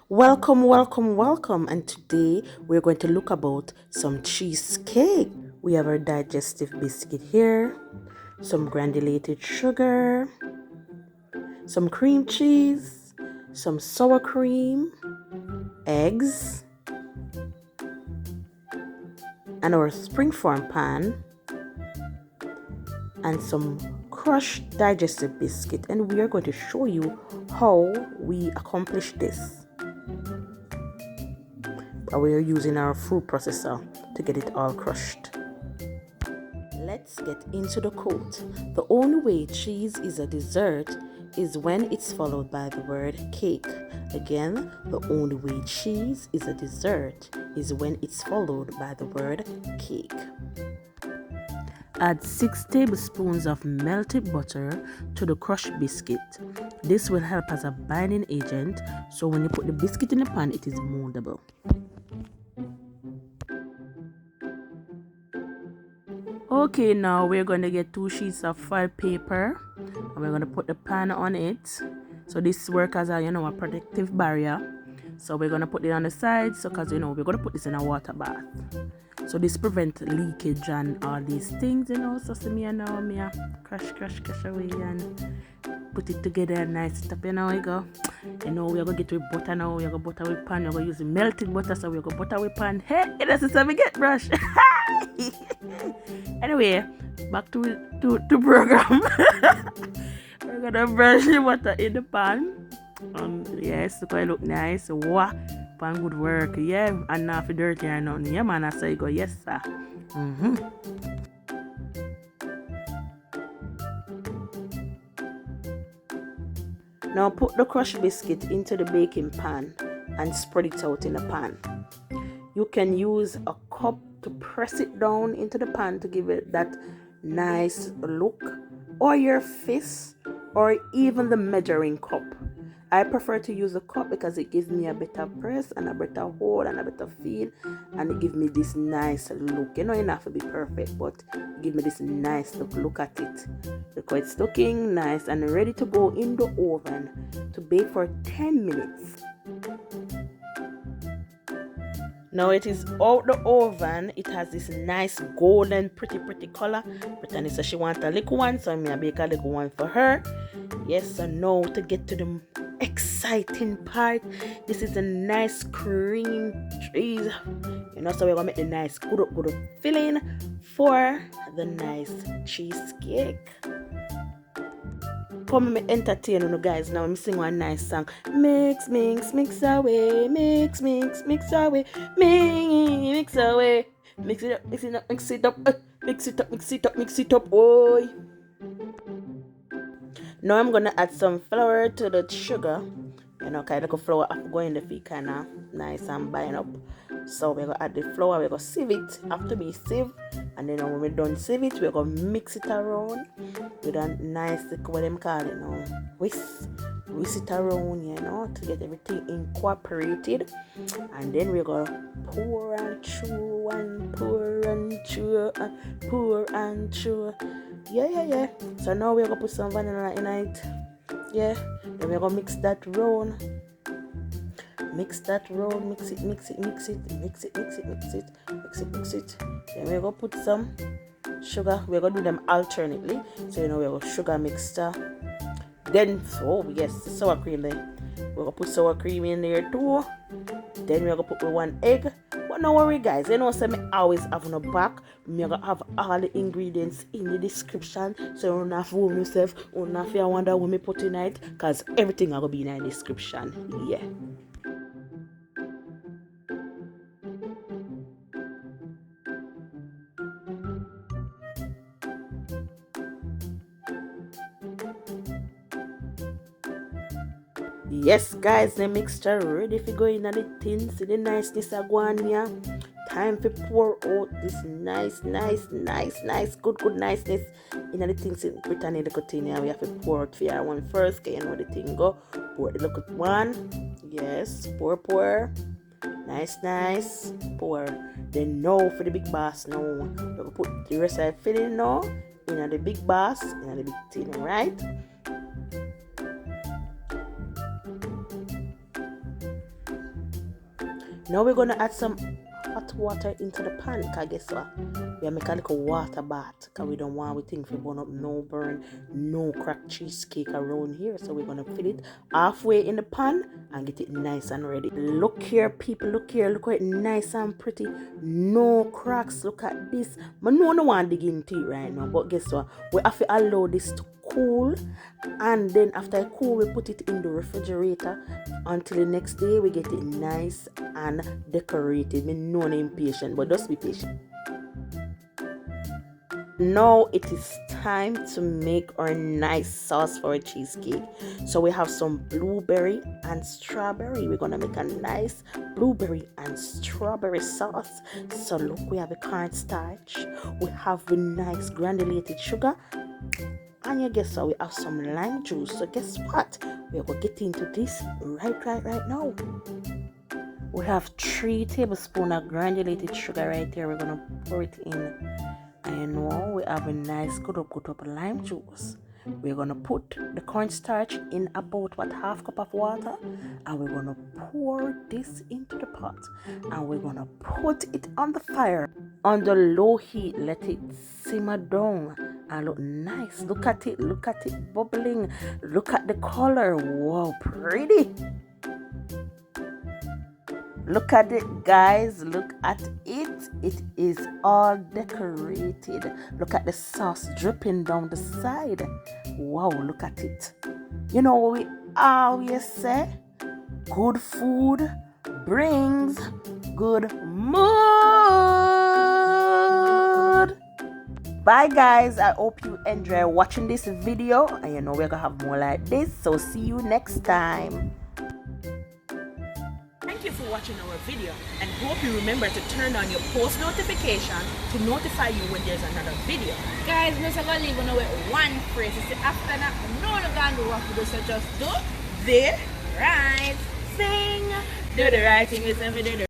Welcome, welcome, welcome. And today we're going to look about some cheesecake. We have our digestive biscuit here, some granulated sugar, some cream cheese, some sour cream, eggs, and our springform pan, and some crushed digestive biscuit. And we are going to show you how we accomplish this. We are using our food processor to get it all crushed. Let's get into the quote. The only way cheese is a dessert is when it's followed by the word cake. Again, the only way cheese is a dessert is when it's followed by the word cake. Add 6 tablespoons of melted butter to the crushed biscuit. This will help as a binding agent, so when you put the biscuit in the pan, it is moldable. Okay, now we're going to get 2 sheets of foil paper and we're going to put the pan on it. So this works as a protective barrier. So we're going to put it on the side, so because we're going to put this in a water bath. So this prevents leakage and all these things, so see me now, me crush away and put it together nice stuff. We go. We're going to get with butter now. We're going to butter with pan. We're going to use melted butter, so we're going to butter with pan. Hey, it doesn't get brush. Anyway, back to program. We're going to brush the butter in the pan. Yes, it's going to look nice. Wow. Pan good work, yeah, and not for dirty or nothing. Yeah, man, I say go, yes, sir. Now put the crushed biscuit into the baking pan and spread it out in the pan. You can use a cup to press it down into the pan to give it that nice look, or your fist, or even the measuring cup. I prefer to use a cup because it gives me a better press and a better hold and a better feel, and it gives me this nice look. You don't have to be perfect, but it gives me this nice look. Look at it. Look how it's looking nice and ready to go in the oven to bake for 10 minutes. Now it is out the oven. It has this nice golden pretty color. Brittany says she wants a little one, so I'm going to bake a little one for her. Yes, so now to get to the exciting part. This is a nice cream cheese. So we're going to make the nice good filling for the nice cheesecake. Come me entertain you guys now. I'm sing one nice song. Mix away. Mix away. Mix away. Mix it up. Boy. Now I'm gonna add some flour to the sugar. Kind of flour going to be kind of nice and bind up. So we're gonna add the flour. We're gonna sieve it. After we sieve, and then when we're done sieve it, we're gonna mix it around with a nice, what them call it now, whisk it around, to get everything incorporated. And then we're gonna pour and chew. Yeah. So now we're gonna put some vanilla in it. Yeah. Then we're gonna mix it. Mix it. Then we're gonna put some sugar. We're gonna do them alternately. So we're gonna sugar mixture. Then the sour cream there. We're gonna put sour cream in there too. Then we're gonna put 1 egg. But no worry guys, say me always have no back. Me gonna have all the ingredients in the description. So you don't have to warm yourself. You don't have to wonder what me put in it. Cause everything gonna be in the description. Yeah. Yes guys, the mixture ready for go in the tin. See the niceness of guania. Time to pour out this nice, good niceness in the things in Brittany the container. We have to pour out for your one first, okay, the thing go. Pour the look at one. Yes, pour. Nice, pour. Then now for the big bass now. We'll put the rest of the filling now in the big bass, in the big tin, right? Now we're gonna add some hot water into the pan, cause guess what? We make a little water bath, cause we don't want we think we burn up no burn, no cracked cheesecake around here. So we're gonna fill it halfway in the pan and get it nice and ready. Look here, people, look here, look how it nice and pretty. No cracks. Look at this. I know I don't want to dig into it right now, but guess what? We have to allow this to cool, and then after it cool, we put it in the refrigerator until the next day we get it nice and decorated. Me know I'm impatient, but just be patient. Now it is time to make our nice sauce for a cheesecake. So we have some blueberry and strawberry. We're gonna make a nice blueberry and strawberry sauce. So look, we have a cornstarch, we have the nice granulated sugar, and you guess what? We have some lime juice. So guess what? We're gonna get into this right now. We have 3 tablespoons of granulated sugar right there. We're gonna pour it in. And now we have a nice good up lime juice. We're gonna put the cornstarch in about half cup of water, and we're gonna pour this into the pot, and we're gonna put it on the fire on the low heat. Let it simmer down and look nice. Look at it bubbling. Look at the color. Wow, pretty. Look at it, guys. Look at it. It is all decorated. Look at the sauce dripping down the side. Wow, look at it. You know what we always say? Good food brings good mood. Bye, guys. I hope you enjoy watching this video. And you know we're going to have more like this. So see you next time. Thank you for watching our video, and hope you remember to turn on your post notification to notify you when there's another video. Guys, we're going to leave on with one phrase. It's after that, no one can do what to do, so just do The right thing. do the right thing with every day.